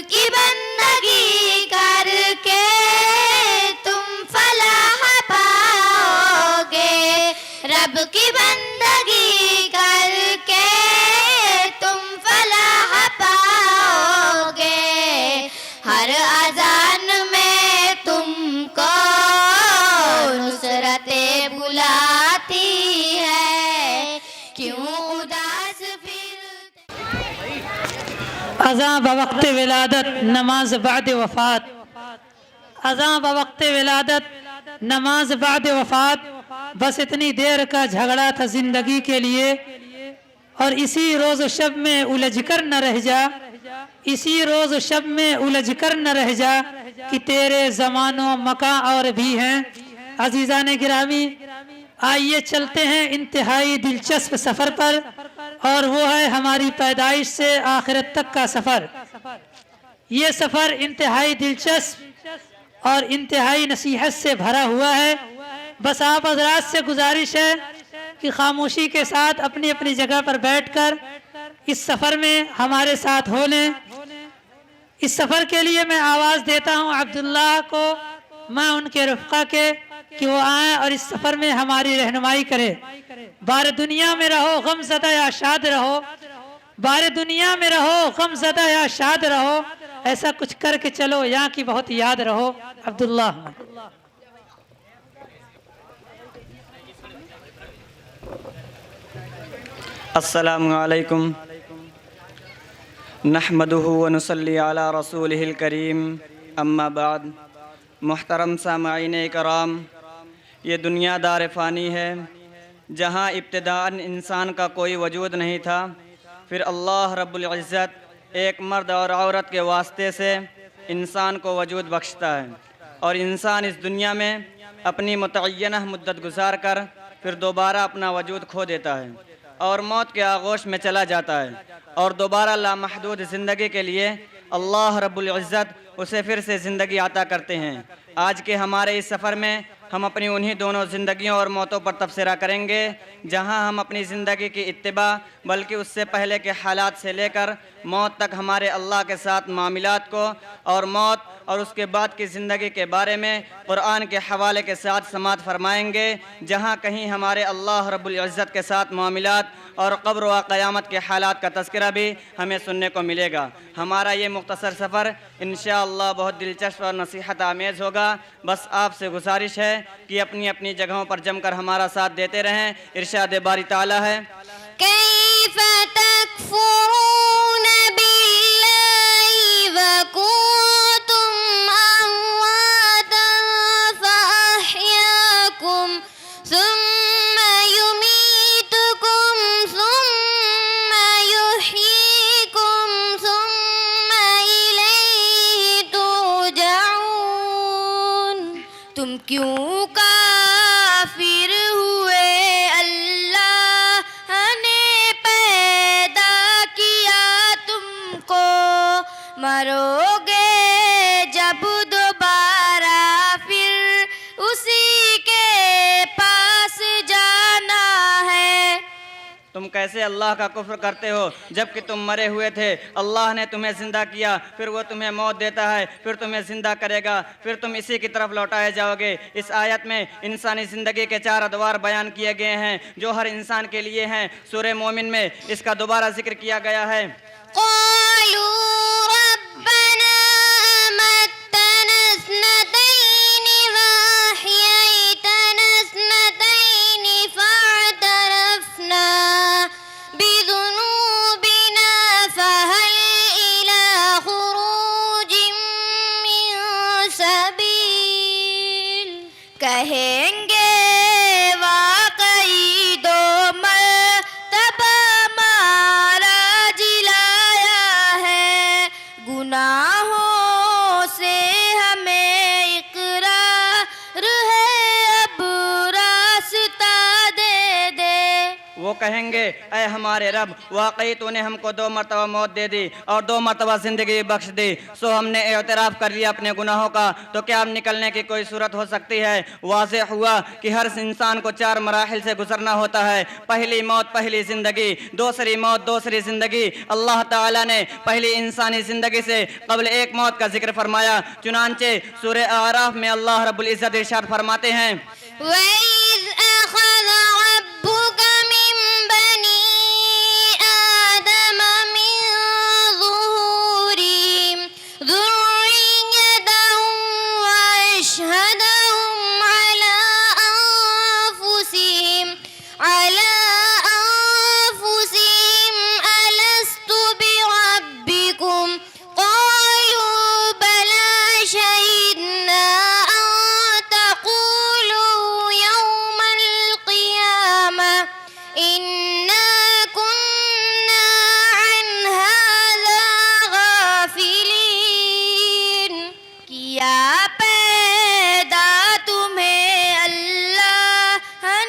کی بندگی کر کے تم فلاح پاؤ گے، رب کی بندگی کر کے تم فلاح پاؤ گے، ہر اذان میں تم کو نصرتیں بلاتی ہے، کیوں اداس پھر اذاں بوقت ولادت نماز بعد وفات، اذاں بوقت ولادت نماز بعد وفات، بس اتنی دیر کا جھگڑا تھا زندگی کے لیے، اور اسی روز و شب میں الجھ کر نہ رہ جا، اسی روز و شب میں الجھ کر نہ رہ جا کہ تیرے زمان و مکان اور بھی ہیں۔ عزیزان گرامی، آئیے چلتے ہیں انتہائی دلچسپ سفر پر، اور وہ ہے ہماری پیدائش سے آخرت تک کا سفر۔ یہ سفر انتہائی دلچسپ اور انتہائی نصیحت سے بھرا ہوا ہے۔ بس آپ حضرات سے گزارش ہے کہ خاموشی کے ساتھ اپنی اپنی جگہ پر بیٹھ کر اس سفر میں ہمارے ساتھ ہو لیں۔ اس سفر کے لیے میں آواز دیتا ہوں عبداللہ کو، میں ان کے رفقا کے، کہ وہ آئیں اور اس سفر میں ہماری رہنمائی کرے۔ بار دنیا میں رہو غم زدہ یا شاد رہو، بار دنیا میں رہو غم زدہ یا شاد رہو، ایسا کچھ کر کے چلو یہاں کی بہت یاد رہو۔ عبداللہ السلام علیکم، نحمدہ ونصلی علی رسولہ الکریم، اما بعد۔ محترم سامعین کرام، یہ دنیا دار فانی ہے، جہاں ابتداءً انسان کا کوئی وجود نہیں تھا، پھر اللہ رب العزت ایک مرد اور عورت کے واسطے سے انسان کو وجود بخشتا ہے، اور انسان اس دنیا میں اپنی متعینہ مدت گزار کر پھر دوبارہ اپنا وجود کھو دیتا ہے اور موت کے آغوش میں چلا جاتا ہے، اور دوبارہ لامحدود زندگی کے لیے اللہ رب العزت اسے پھر سے زندگی عطا کرتے ہیں۔ آج کے ہمارے اس سفر میں ہم اپنی انہی دونوں زندگیوں اور موتوں پر تبصرہ کریں گے، جہاں ہم اپنی زندگی کی اتباع بلکہ اس سے پہلے کے حالات سے لے کر موت تک ہمارے اللہ کے ساتھ معاملات کو، اور موت اور اس کے بعد کی زندگی کے بارے میں قرآن کے حوالے کے ساتھ سماعت فرمائیں گے، جہاں کہیں ہمارے اللہ رب العزت کے ساتھ معاملات اور قبر و قیامت کے حالات کا تذکرہ بھی ہمیں سننے کو ملے گا۔ ہمارا یہ مختصر سفر انشاءاللہ بہت دلچسپ اور نصیحت آمیز ہوگا۔ بس آپ سے گزارش ہے کہ اپنی اپنی جگہوں پر جم کر ہمارا ساتھ دیتے رہیں۔ ارشاد باری تعالیٰ ہے، كيف تكفرون بالله وكنتم أمواتا فأحياكم ثم يميتكم ثم يحييكم ثم إليه ترجعون۔ تم کیوں کافر ہوئے؟ اللہ نے پیدا کیا تم کو، مرو گے جب دوبارہ پھر اسی کے پاس جانا ہے۔ تم کیسے اللہ کا کفر کرتے ہو جبکہ تم مرے ہوئے تھے؟ اللہ نے تمہیں زندہ کیا، پھر وہ تمہیں موت دیتا ہے، پھر تمہیں زندہ کرے گا، پھر تم اسی کی طرف لوٹائے جاؤ گے۔ اس آیت میں انسانی زندگی کے 4 ادوار بیان کیے گئے ہیں جو ہر انسان کے لیے ہیں۔ سورہ مومن میں اس کا دوبارہ ذکر کیا گیا ہے۔ قالوا ربنا أمتنا اثنتين وأحييتنا اثنتين فاعترفنا بذنوبنا فهل إلى خروج من سبيل۔ کہیں گے واقعی دو مرتبہ مارا جلایا ہے، گناہوں سے ہمیں اقرار ہے، اب راستہ دے دے۔ وہ کہیں گے اے ہمارے رب واقعی تو نے ہم کو 2 مرتبہ موت دے دی اور 2 مرتبہ زندگی بخش دی، سو ہم نے اعتراف کر لیا اپنے گناہوں کا، تو کیا اب نکلنے کی کوئی صورت ہو سکتی ہے؟ واضح ہوا کہ ہر انسان کو 4 مراحل سے گزرنا ہوتا ہے، پہلی موت پہلی زندگی، دوسری موت دوسری زندگی۔ اللہ تعالیٰ نے پہلی انسانی زندگی سے قبل ایک موت کا ذکر فرمایا، چنانچہ سورہ اعراف میں اللہ رب العزت ارشاد فرماتے ہیں وَإِذْ أَخَذَ رَبُّكَ مِن بَنِي آدَمَ مِن ظُهُورِهِمْ ذُرِّيَّتَهُمْ وَأَشْهَدَهُمْ عَلَىٰ أَنفُسِهِمْ أَلَسْتُ بِرَبِّكُمْ قَالُوا بَلَىٰ شَهِدْنَا أَن تَقُولُوا يَوْمَ الْقِيَامَةِ إِنَّا كُنَّا عَنْ هَٰذَا غَافِلِينَ۔ کیا پیدا تمہیں اللہ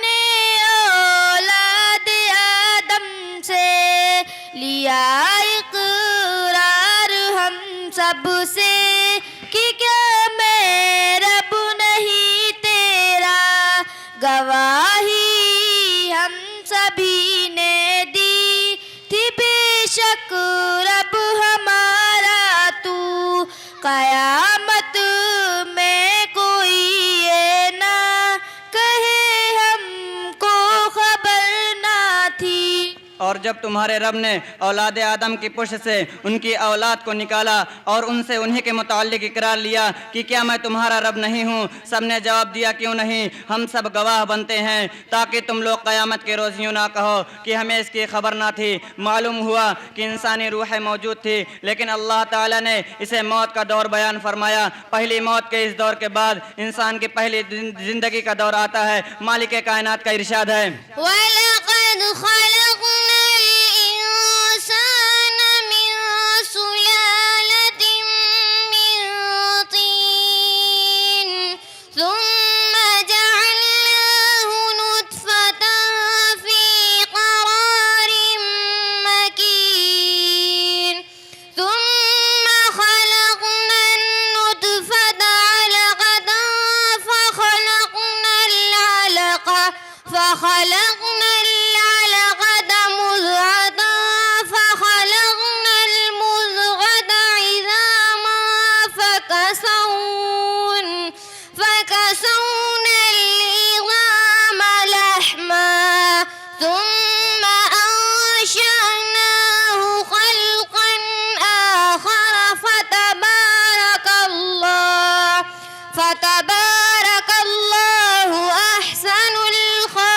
نے اولاد آدم سے، لیا اقرار ہم سب سے کہ کیا میں رب نہیں تیرا، گواہی ہم سبھی نے دی تھی بے شک رب ہمارا تو، قیامت میں کوئی یہ نہ کہے ہم کو خبر نہ تھی۔ اور جب تمہارے رب نے اولاد آدم کی پشت سے ان کی اولاد کو نکالا اور ان سے انہی کے متعلق اقرار لیا کہ کیا میں تمہارا رب نہیں ہوں، سب نے جواب دیا کیوں نہیں، ہم سب گواہ بنتے ہیں تاکہ تم لوگ قیامت کے روز یوں نہ کہو کہ ہمیں اس کی خبر نہ تھی۔ معلوم ہوا کہ انسانی روحیں موجود تھی، لیکن اللہ تعالیٰ نے اسے موت کا دور بیان فرمایا۔ پہلی موت کے اس دور کے بعد انسان کی پہلی زندگی کا دور آتا ہے۔ مالک کائنات کا ارشاد ہے وَلَقَدْ خَلَقْنَا الْإِنسَانَ مِن سُلَالَةٍ مِّن طِينٍ ثُمَّ جَعَلْنَاهُ نُطْفَةً فِي قَرَارٍ مَّكِينٍ ثُمَّ خَلَقْنَا النُّطْفَةَ عَلَقَةً فَخَلَقْنَا الْعَلَقَةَ مُضْغَةً فَخَلَقْنَا الْمُضْغَةَ عِظَامًا فَكَسَوْنَا الْعِظَامَ لَحْمًا ثُمَّ أَنشَأْنَاهُ خَلْقًا آخَرَ فَتَبَارَكَ اللَّهُ أَحْسَنُ الْخَالِقِينَ۔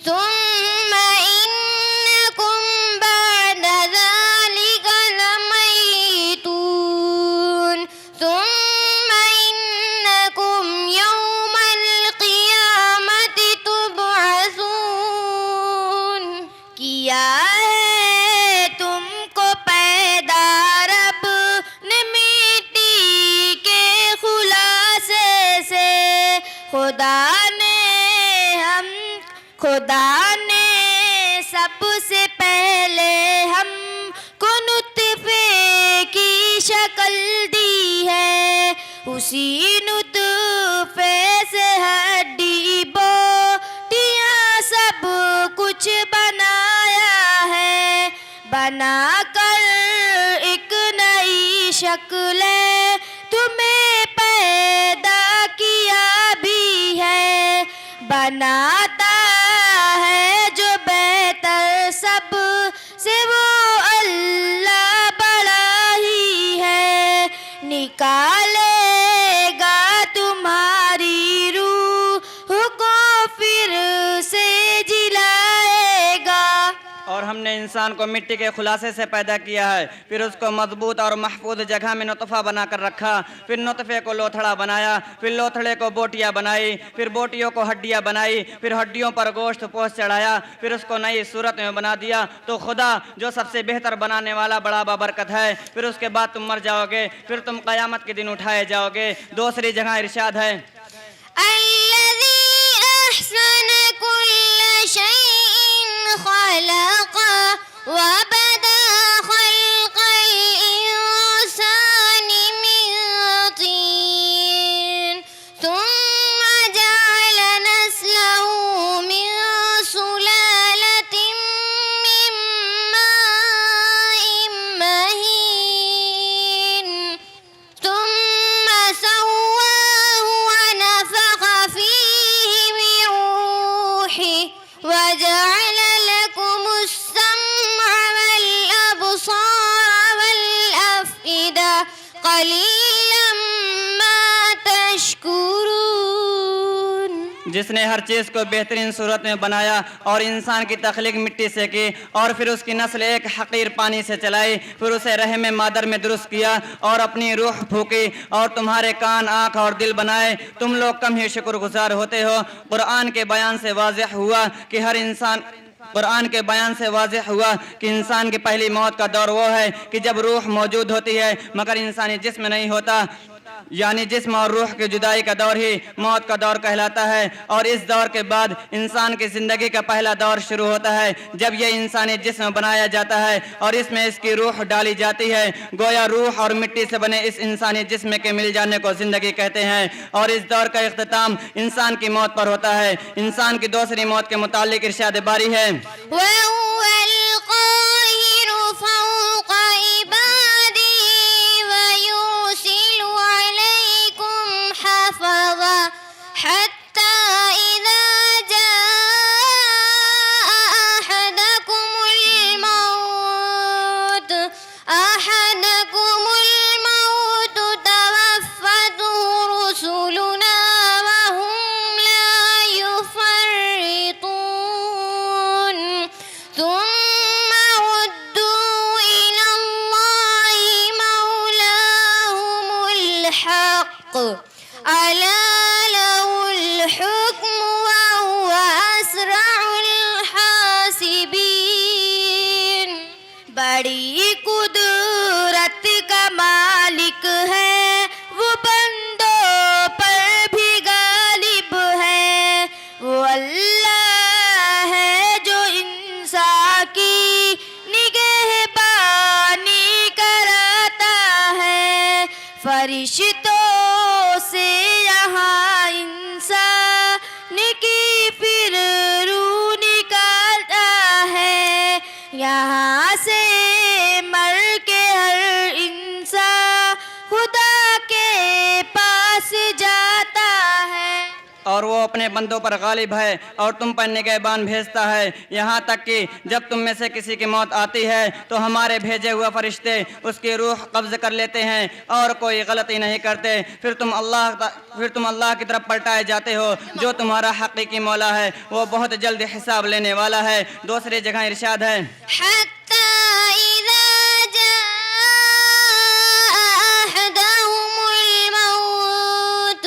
ثُمَّ إِنَّكُمْ بَعْدَ ذَلِكَ لَمَيِّتُونَ ثُمَّ إِنَّكُمْ يَوْمَ الْقِيَامَةِ تُبْعَثُونَ۔ کیا ہے تم کو پیدا رب نے مٹی کے خلاصے سے، خدا نے سب سے پہلے ہم کو نطفے کی شکل دی ہے، اسی نطفے سے ہڈی بوٹیاں سب کچھ بنایا ہے، بنا کر ایک نئی شکل تمہیں پیدا کیا بھی ہے، بناتا ہے جو بہتر سب سے وہ اللہ بڑا ہی ہے، نکالے گا تمہاری روح کو پھر سے جلائے گا۔ اور ہم نے انسان کو مٹی کے خلاصے سے پیدا کیا ہے، پھر اس کو مضبوط اور محفوظ جگہ میں نطفہ بنا کر رکھا، پھر نطفے کو لوتھڑا بنایا، پھر لوتھڑے کو بوٹیاں بنائی، پھر بوٹیوں کو ہڈیاں بنائی، پھر ہڈیوں پر گوشت پوست چڑھایا، پھر اس کو نئی صورت میں بنا دیا۔ تو خدا جو سب سے بہتر بنانے والا بڑا بابرکت ہے، پھر اس کے بعد تم مر جاؤ گے، پھر تم قیامت کے دن اٹھائے جاؤ گے۔ دوسری جگہ ارشاد ہے الذي أحسن كل شيء خلقه وبدأ خلق الإنسان من طين ثم جعل نسله من سلالة من ماء مهين ثم سواه ونفخ فيه من روحه وجعل لكم السمع والأبصار والأفئدة قليلا ما تشكرون. جس نے ہر چیز کو بہترین صورت میں بنایا اور انسان کی تخلیق مٹی سے کی اور پھر اس کی نسل ایک حقیر پانی سے چلائی، پھر اسے رحم مادر میں درست کیا اور اپنی روح پھونکی اور تمہارے کان، آنکھ اور دل بنائے، تم لوگ کم ہی شکر گزار ہوتے ہو. قرآن کے بیان سے واضح ہوا کہ انسان کی پہلی موت کا دور وہ ہے کہ جب روح موجود ہوتی ہے مگر انسانی جسم نہیں ہوتا، یعنی جسم اور روح کی جدائی کا دور ہی موت کا دور کہلاتا ہے. اور اس دور کے بعد انسان کی زندگی کا پہلا دور شروع ہوتا ہے جب یہ انسانی جسم بنایا جاتا ہے اور اس میں اس کی روح ڈالی جاتی ہے. گویا روح اور مٹی سے بنے اس انسانی جسم کے مل جانے کو زندگی کہتے ہیں. اور اس دور کا اختتام انسان کی موت پر ہوتا ہے. انسان کی دوسری موت کے متعلق ارشاد باری ہے، وهو القاهر فوق عباده ويرسل عليكم حفظا حتى إذا جاء أحدكم الموت توفته رسلنا وهم لا يفرطون ثم ردوا إلى الله مولاهم الحق ألا له الحكم وهو أسرع الحاسبين. بڑی قدرت کا مالک ہے، وہ بندوں پر بھی غالب ہے. وہ اللہ ہے جو انسان کی نگہبانی کراتا ہے، فرشتوں سے یہاں انسان کی پھر روح نکالتا ہے. یہاں سے مر کے ہر انسان خدا کے پاس جاتا ہے. اور وہ اپنے بندوں پر غالب ہے اور تم پر نگہبان بھیجتا ہے، یہاں تک کہ جب تم میں سے کسی کی موت آتی ہے تو ہمارے بھیجے ہوئے فرشتے اس کی روح قبض کر لیتے ہیں اور کوئی غلطی نہیں کرتے. پھر تم اللہ کی طرف پلٹائے جاتے ہو جو تمہارا حقیقی مولا ہے، وہ بہت جلد حساب لینے والا ہے. دوسری جگہ ارشاد ہے، حتى إذا جاء أحدهم الموت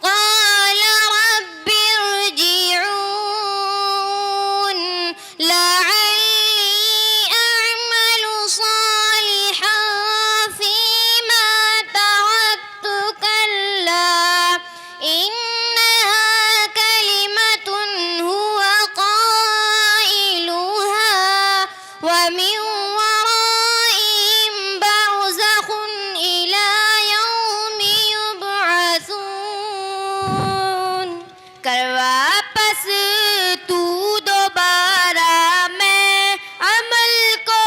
قال رب ارجعون لعلي أعمل صالحا فيما تركت كلا إنها كلمة هو قائلها ومن ورائهم برزخ إلى يوم يبعثون. کر واپس تو دوبارہ میں عمل کو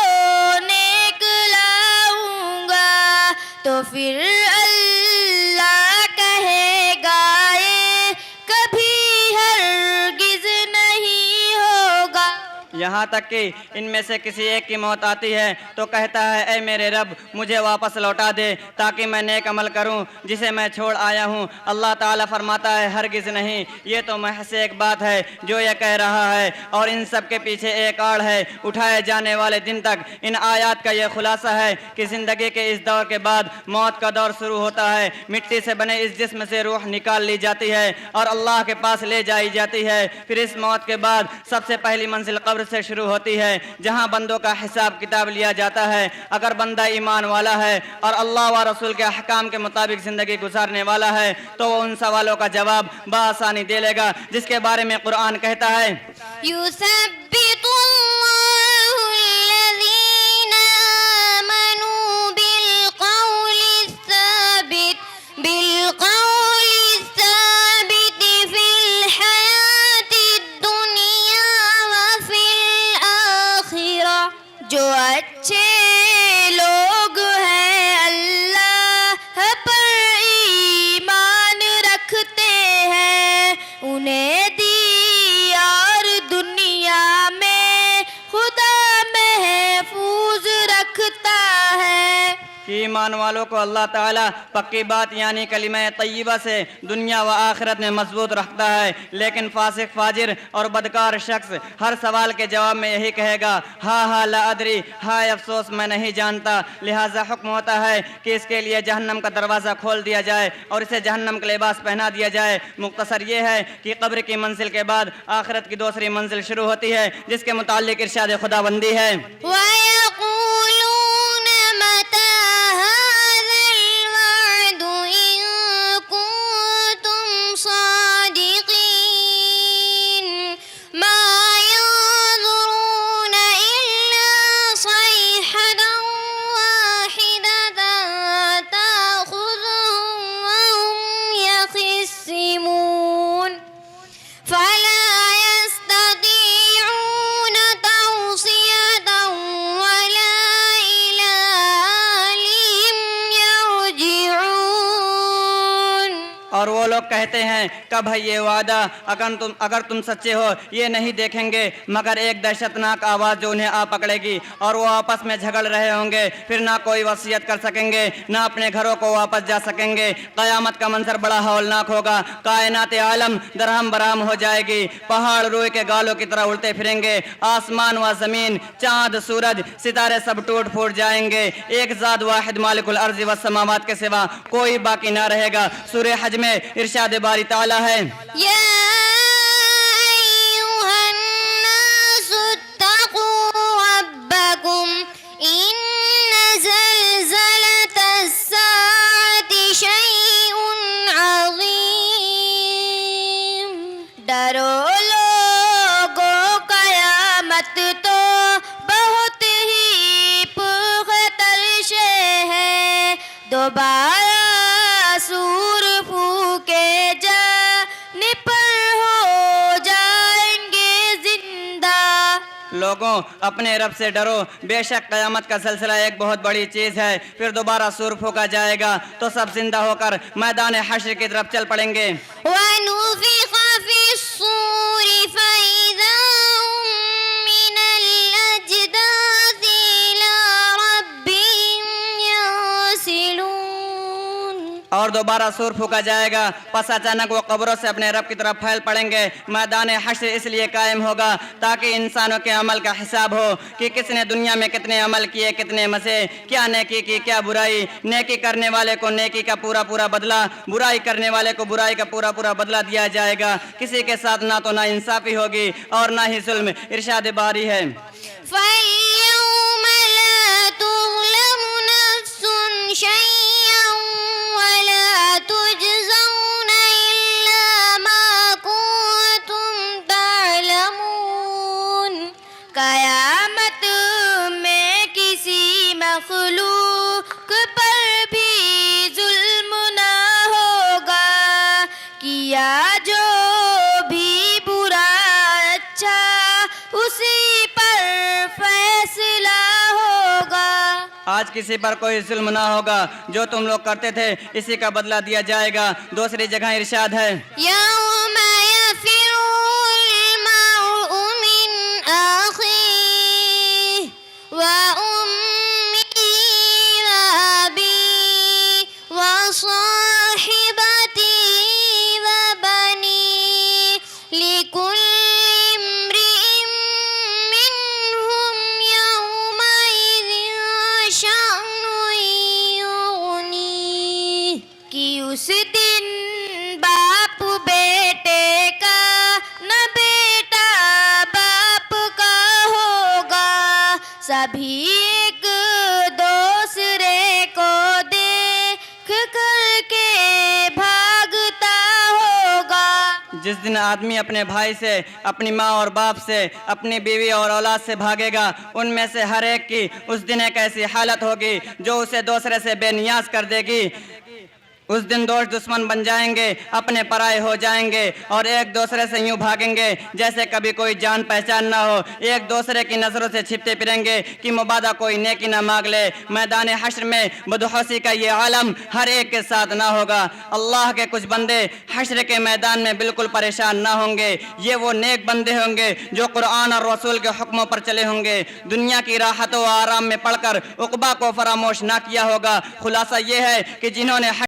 نیک لاؤں گا، تو پھر اللہ کہے گا یہ کبھی ہرگز نہیں ہوگا. یہاں تک کہ ان میں سے کسی ایک کی موت آتی ہے تو کہتا ہے، اے میرے رب مجھے واپس لوٹا دے تاکہ میں نیک عمل کروں جسے میں چھوڑ آیا ہوں. اللہ تعالیٰ فرماتا ہے، ہرگز نہیں، یہ تو محض ایک بات ہے جو یہ کہہ رہا ہے. اور ان سب کے پیچھے ایک آڑ ہے. اٹھائے جانے والے دن تک ان آیات کا یہ خلاصہ ہے کہ زندگی کے اس دور کے بعد موت کا دور شروع ہوتا ہے. مٹی سے بنے اس جسم سے روح نکال لی جاتی ہے اور اللہ کے پاس لے جائی جاتی ہے. پھر اس موت کے بعد سب سے پہلی منزل قبر سے شروع ہوتی ہے جہاں بندوں کا حساب کتاب لیا جاتا ہے۔ اگر بندہ ایمان والا ہے اور اللہ و رسول کے احکام کے مطابق زندگی گزارنے والا ہے تو وہ ان سوالوں کا جواب بآسانی دے لے گا، جس کے بارے میں قرآن کہتا ہے يثبت الله الذين آمنوا بالقول الثابت في الحياة الدنيا وفي الآخرة۔ جو اچھے لوگ ہیں اللہ پر ایمان رکھتے ہیں، انہیں دی اور دنیا میں خدا محفوظ رکھتا ہے۔ کہ ایمان والوں کو اللہ تعالیٰ پکی بات یعنی کلمہ طیبہ سے دنیا و آخرت میں مضبوط رکھتا ہے، لیکن فاسق فاجر اور بدکار شخص ہر سوال کے جواب میں یہی کہے گا ہاں لا ادری، ہائے افسوس میں نہیں جانتا۔ لہٰذا حکم ہوتا ہے کہ اس کے لیے جہنم کا دروازہ کھول دیا جائے اور اسے جہنم کا لباس پہنا دیا جائے۔ مختصر یہ ہے کہ قبر کی منزل کے بعد آخرت کی دوسری منزل شروع ہوتی ہے، جس کے متعلق ارشاد خداوندی ہے وَيَقُولُونَ مَتَىٰ هَٰذَا الْوَعْدُ إِن كُنتُمْ صَادِقِينَ مَا يَنظُرُونَ إِلَّا صَيْحَةً وَاحِدَةً تَأْخُذُهُمْ وَهُمْ يَخِصِّمُونَ فَلَا يَسْتَطِيعُونَ تَوْصِيَةً وَلَا إِلَىٰ أَهْلِهِمْ يَرْجِعُونَ۔ اور وہ لوگ کہتے ہیں کب ہے یہ وعدہ، اگر تم سچے ہو یہ نہیں دیکھیں گے مگر ایک دہشتناک آواز جو انہیں آ پکڑے گی اور وہ آپس میں جھگڑ رہے ہوں گے، پھر نہ کوئی وصیت کر سکیں گے نہ اپنے گھروں کو واپس جا سکیں گے۔ قیامت کا منظر بڑا ہولناک ہوگا، کائنات عالم درہم برہم ہو جائے گی، پہاڑ روئے کے گالوں کی طرح الٹے پھریں گے، آسمان و زمین، چاند سورج ستارے سب ٹوٹ پھوٹ جائیں گے، ایک ذات واحد مالک الارض والسماوات کے سوا کوئی باقی نہ رہے گا۔ سورہ حج میں ارشاد باری تعالیٰ ہے يا أيها الناس اتقوا ربكم إن زلزلة الساعة شيء عظيم۔ ڈرو لوگوں، قیامت تو بہت ہی پرخطر شے ہے، دوبارہ سور پھونکے جانے پر ہو جائیں گے زندہ۔ لوگوں اپنے رب سے ڈرو، بے شک قیامت کا سلسلہ ایک بہت بڑی چیز ہے، پھر دوبارہ سور پھونکا جائے گا تو سب زندہ ہو کر میدان حشر کی طرف چل پڑیں گے۔ وَنُفِخَ فِي الصُّورِ فَإِذَا هُم مِّنَ الْأَجْدَاثِ إِلَىٰ رَبِّهِمْ يَنسِلُونَ۔ اور دوبارہ سور پھونکا جائے گا، پس اچانک وہ قبروں سے اپنے رب کی طرف پھیل پڑیں گے۔ میدان حشر اس لیے قائم ہوگا تاکہ انسانوں کے عمل کا حساب ہو کہ کس نے دنیا میں کتنے عمل کیے، کتنے مزے، کیا نیکی کی کیا برائی۔ نیکی کرنے والے کو نیکی کا پورا پورا بدلہ، برائی کرنے والے کو برائی کا پورا پورا بدلہ دیا جائے گا۔ کسی کے ساتھ نہ تو نا انصافی ہوگی اور نہ ہی ظلم۔ ارشاد باری ہے فَالْيَوْمَ لَا تُظْلَمُ نَفْسٌ شَيْئًا وَلَا تُجْزَوْنَ إِلَّا مَا كُنتُمْ تَعْلَمُونَ۔ قیامت میں کسی مخلوق پر بھی ظلم نہ ہوگا، کیا جو بھی برا اچھا اسی پر فیصلہ ہوگا۔ آج کسی پر کوئی ظلم نہ ہوگا، جو تم لوگ کرتے تھے اسی کا بدلہ دیا جائے گا۔ دوسری جگہ ارشاد ہے يوم يفر المرء من أخيه وأمه وأبيه وصاحبته وبنيه لكل امرئ منهم يومئذ شأن يغنيه۔ کہ اس دن باپ بیٹے سبھی ایک دوسرے کو دیکھ کر کے بھاگتا ہوگا۔ جس دن آدمی اپنے بھائی سے، اپنی ماں اور باپ سے، اپنی بیوی اور اولاد سے بھاگے گا، ان میں سے ہر ایک کی اس دن ایک ایسی حالت ہوگی جو اسے دوسرے سے بے نیاز کر دے گی۔ اس دن دوست دشمن بن جائیں گے، اپنے پرائے ہو جائیں گے، اور ایک دوسرے سے یوں بھاگیں گے جیسے کبھی کوئی جان پہچان نہ ہو۔ ایک دوسرے کی نظروں سے چھپتے پھریں گے کہ مبادہ کوئی نیکی نہ مانگ لے۔ میدان حشر میں بدحوثی کا یہ عالم ہر ایک کے ساتھ نہ ہوگا۔ اللہ کے کچھ بندے حشر کے میدان میں بالکل پریشان نہ ہوں گے۔ یہ وہ نیک بندے ہوں گے جو قرآن اور رسول کے حکموں پر چلے ہوں گے، دنیا کی راحت و آرام میں پڑھ کر عقبہ کو فراموش نہ کیا ہوگا۔ خلاصہ یہ ہے کہ جنہوں نے